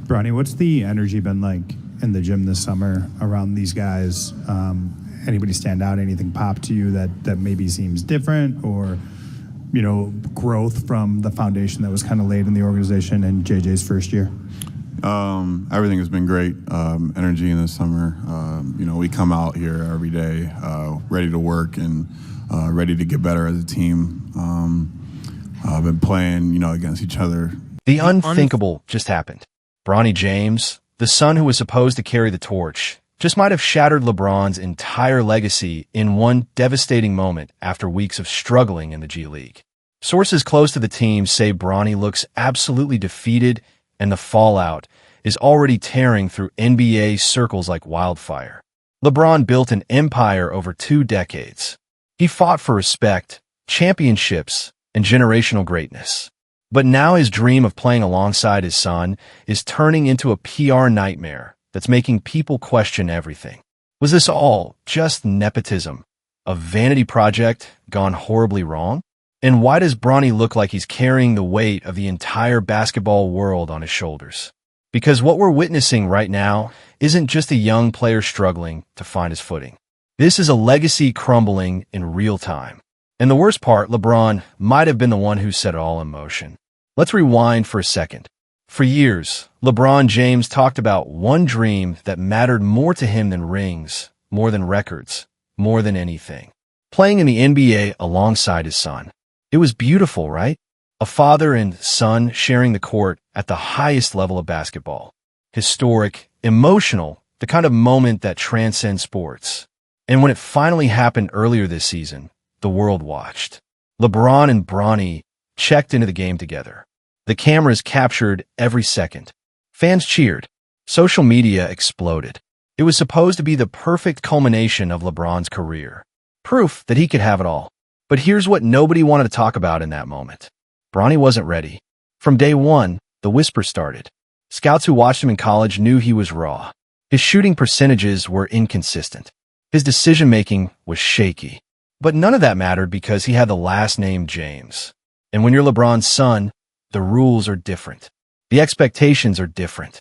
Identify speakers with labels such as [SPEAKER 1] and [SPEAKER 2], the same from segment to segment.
[SPEAKER 1] Bronny, what's the energy been like in the gym this summer around these guys? Anybody stand out? Anything pop to you that maybe seems different, or growth from the foundation that was kind of laid in the organization in JJ's first year?
[SPEAKER 2] Everything has been great. Energy in the summer. We come out here every day ready to work and ready to get better as a team. I've been playing, against each other.
[SPEAKER 3] The unthinkable just happened. Bronny James, the son who was supposed to carry the torch, just might have shattered LeBron's entire legacy in one devastating moment after weeks of struggling in the G League. Sources close to the team say Bronny looks absolutely defeated, and the fallout is already tearing through NBA circles like wildfire. LeBron built an empire over 2 decades. He fought for respect, championships, and generational greatness. But now his dream of playing alongside his son is turning into a PR nightmare that's making people question everything. Was this all just nepotism, a vanity project gone horribly wrong? And why does Bronny look like he's carrying the weight of the entire basketball world on his shoulders? Because what we're witnessing right now isn't just a young player struggling to find his footing. This is a legacy crumbling in real time. And the worst part, LeBron might have been the one who set it all in motion. Let's rewind for a second. For years, LeBron James talked about one dream that mattered more to him than rings, more than records, more than anything. Playing in the NBA alongside his son. It was beautiful, right? A father and son sharing the court at the highest level of basketball. Historic, emotional, the kind of moment that transcends sports. And when it finally happened earlier this season, the world watched. LeBron and Bronny checked into the game together. The cameras captured every second. Fans cheered. Social media exploded. It was supposed to be the perfect culmination of LeBron's career. Proof that he could have it all. But here's what nobody wanted to talk about in that moment. Bronny wasn't ready. From day one, the whispers started. Scouts who watched him in college knew he was raw. His shooting percentages were inconsistent. His decision-making was shaky. But none of that mattered because he had the last name James. And when you're LeBron's son, the rules are different. The expectations are different.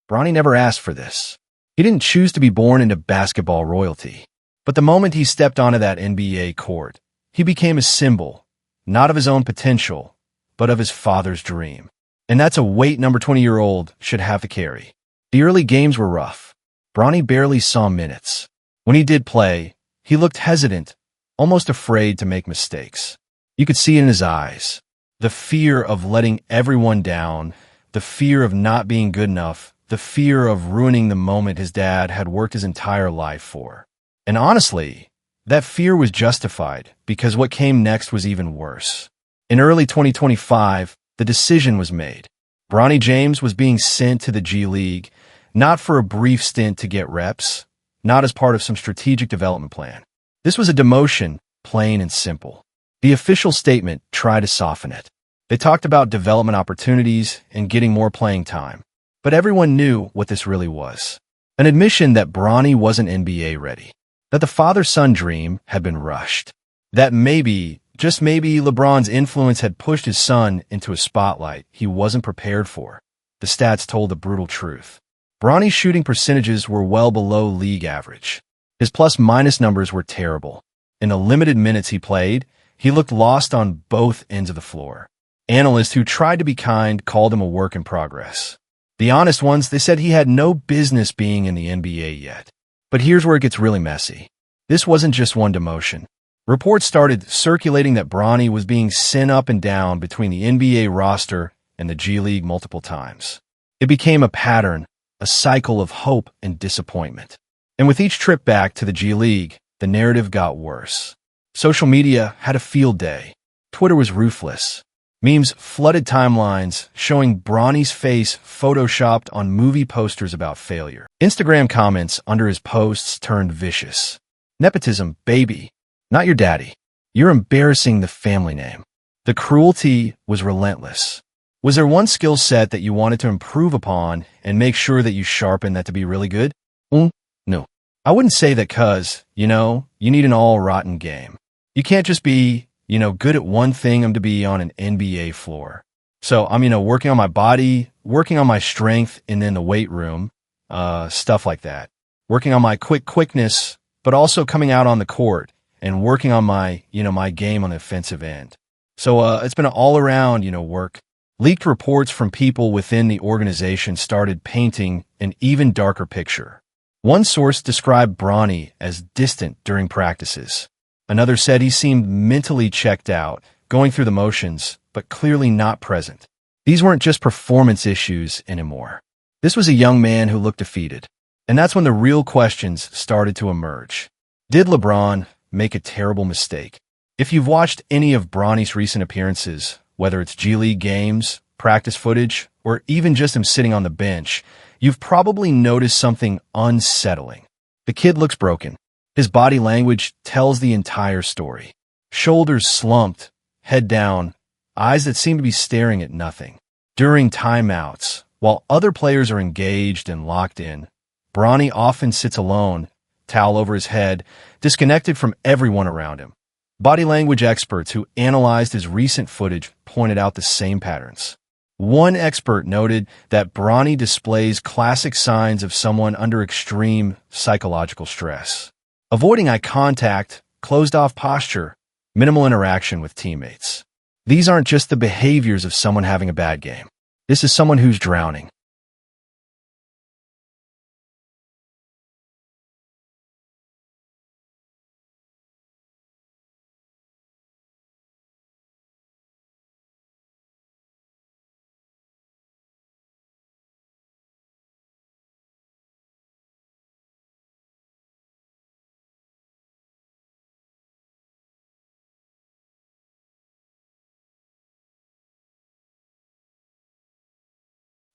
[SPEAKER 3] Bronny never asked for this. He didn't choose to be born into basketball royalty. But the moment he stepped onto that NBA court, he became a symbol, not of his own potential, but of his father's dream. And that's a weight number 20-year-old should have to carry. The early games were rough. Bronny barely saw minutes. When he did play, he looked hesitant, almost afraid to make mistakes. You could see it in his eyes. The fear of letting everyone down, the fear of not being good enough, the fear of ruining the moment his dad had worked his entire life for. And honestly, that fear was justified because what came next was even worse. In early 2025, the decision was made. Bronny James was being sent to the G League, not for a brief stint to get reps, not as part of some strategic development plan. This was a demotion, plain and simple. The official statement tried to soften it. They talked about development opportunities and getting more playing time. But everyone knew what this really was. An admission that Bronny wasn't NBA ready. That the father-son dream had been rushed. That maybe, just maybe, LeBron's influence had pushed his son into a spotlight he wasn't prepared for. The stats told the brutal truth. Bronny's shooting percentages were well below league average. His plus-minus numbers were terrible. In the limited minutes he played, he looked lost on both ends of the floor. Analysts who tried to be kind called him a work in progress. The honest ones, they said he had no business being in the NBA yet. But here's where it gets really messy. This wasn't just one demotion. Reports started circulating that Bronny was being sent up and down between the NBA roster and the G League multiple times. It became a pattern, a cycle of hope and disappointment. And with each trip back to the G League, the narrative got worse. Social media had a field day. Twitter was ruthless. Memes flooded timelines, showing Bronny's face photoshopped on movie posters about failure. Instagram comments under his posts turned vicious. Nepotism, baby. Not your daddy. You're embarrassing the family name. The cruelty was relentless. Was there one skill set that you wanted to improve upon and make sure that you sharpen that to be really good? No. I wouldn't say that cause, you need an all-rotten game. You can't just be, good at one thing to be on an NBA floor. So I'm, working on my body, working on my strength, and then the weight room, stuff like that. Working on my quickness, but also coming out on the court and working on my, my game on the offensive end. So it's been an all-around, work. Leaked reports from people within the organization started painting an even darker picture. One source described Bronny as distant during practices. Another said he seemed mentally checked out, going through the motions, but clearly not present. These weren't just performance issues anymore. This was a young man who looked defeated. And that's when the real questions started to emerge. Did LeBron make a terrible mistake? If you've watched any of Bronny's recent appearances, whether it's G League games, practice footage, or even just him sitting on the bench, you've probably noticed something unsettling. The kid looks broken. His body language tells the entire story. Shoulders slumped, head down, eyes that seem to be staring at nothing. During timeouts, while other players are engaged and locked in, Bronny often sits alone, towel over his head, disconnected from everyone around him. Body language experts who analyzed his recent footage pointed out the same patterns. One expert noted that Bronny displays classic signs of someone under extreme psychological stress. Avoiding eye contact, closed-off posture, minimal interaction with teammates. These aren't just the behaviors of someone having a bad game. This is someone who's drowning.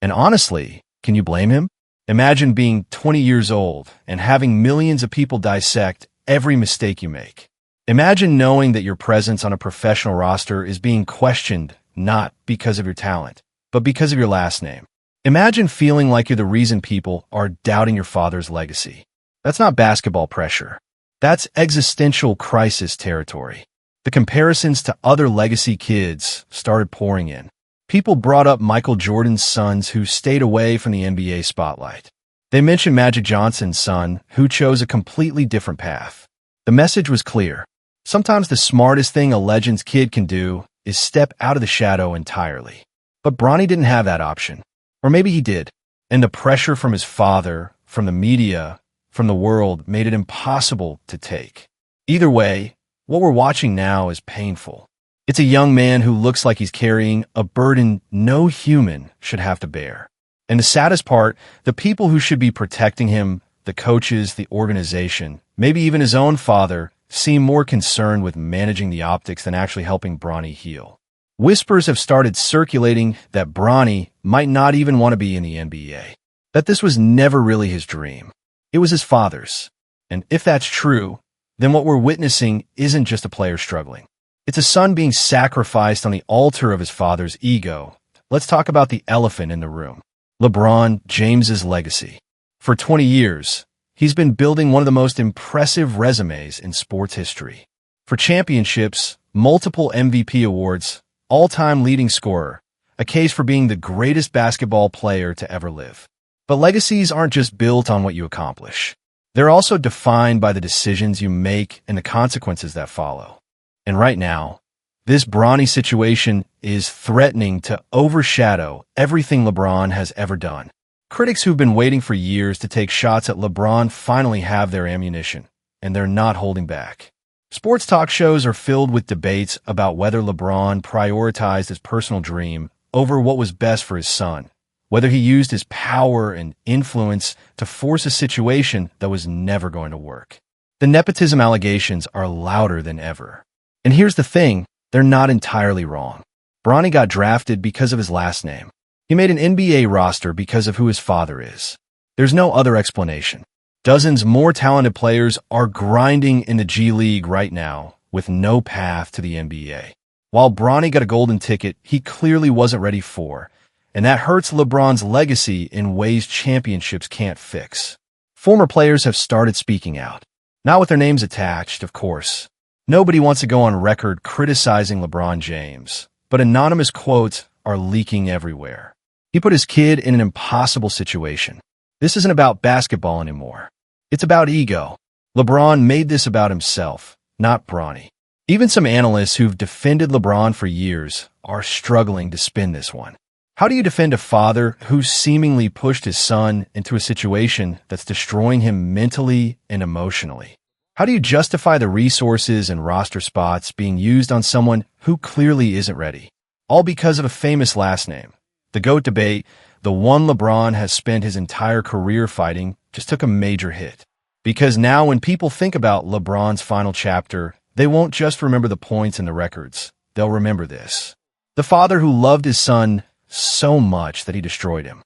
[SPEAKER 3] And honestly, can you blame him? Imagine being 20 years old and having millions of people dissect every mistake you make. Imagine knowing that your presence on a professional roster is being questioned not because of your talent, but because of your last name. Imagine feeling like you're the reason people are doubting your father's legacy. That's not basketball pressure. That's existential crisis territory. The comparisons to other legacy kids started pouring in. People brought up Michael Jordan's sons who stayed away from the NBA spotlight. They mentioned Magic Johnson's son who chose a completely different path. The message was clear. Sometimes the smartest thing a legend's kid can do is step out of the shadow entirely. But Bronny didn't have that option. Or maybe he did. And the pressure from his father, from the media, from the world made it impossible to take. Either way, what we're watching now is painful. It's a young man who looks like he's carrying a burden no human should have to bear. And the saddest part, the people who should be protecting him, the coaches, the organization, maybe even his own father, seem more concerned with managing the optics than actually helping Bronny heal. Whispers have started circulating that Bronny might not even want to be in the NBA, that this was never really his dream. It was his father's. And if that's true, then what we're witnessing isn't just a player struggling. It's a son being sacrificed on the altar of his father's ego. Let's talk about the elephant in the room. LeBron James's legacy. For 20 years, he's been building one of the most impressive resumes in sports history. For championships, multiple MVP awards, all-time leading scorer, a case for being the greatest basketball player to ever live. But legacies aren't just built on what you accomplish. They're also defined by the decisions you make and the consequences that follow. And right now, this Bronny situation is threatening to overshadow everything LeBron has ever done. Critics who've been waiting for years to take shots at LeBron finally have their ammunition, and they're not holding back. Sports talk shows are filled with debates about whether LeBron prioritized his personal dream over what was best for his son, whether he used his power and influence to force a situation that was never going to work. The nepotism allegations are louder than ever. And here's the thing, they're not entirely wrong. Bronny got drafted because of his last name. He made an NBA roster because of who his father is. There's no other explanation. Dozens more talented players are grinding in the G League right now with no path to the NBA. While Bronny got a golden ticket he clearly wasn't ready for, and that hurts LeBron's legacy in ways championships can't fix. Former players have started speaking out. Not with their names attached, of course. Nobody wants to go on record criticizing LeBron James, but anonymous quotes are leaking everywhere. He put his kid in an impossible situation. This isn't about basketball anymore. It's about ego. LeBron made this about himself, not Bronny. Even some analysts who've defended LeBron for years are struggling to spin this one. How do you defend a father who seemingly pushed his son into a situation that's destroying him mentally and emotionally? How do you justify the resources and roster spots being used on someone who clearly isn't ready? All because of a famous last name. The GOAT debate, the one LeBron has spent his entire career fighting, just took a major hit. Because now when people think about LeBron's final chapter, they won't just remember the points and the records. They'll remember this. The father who loved his son so much that he destroyed him.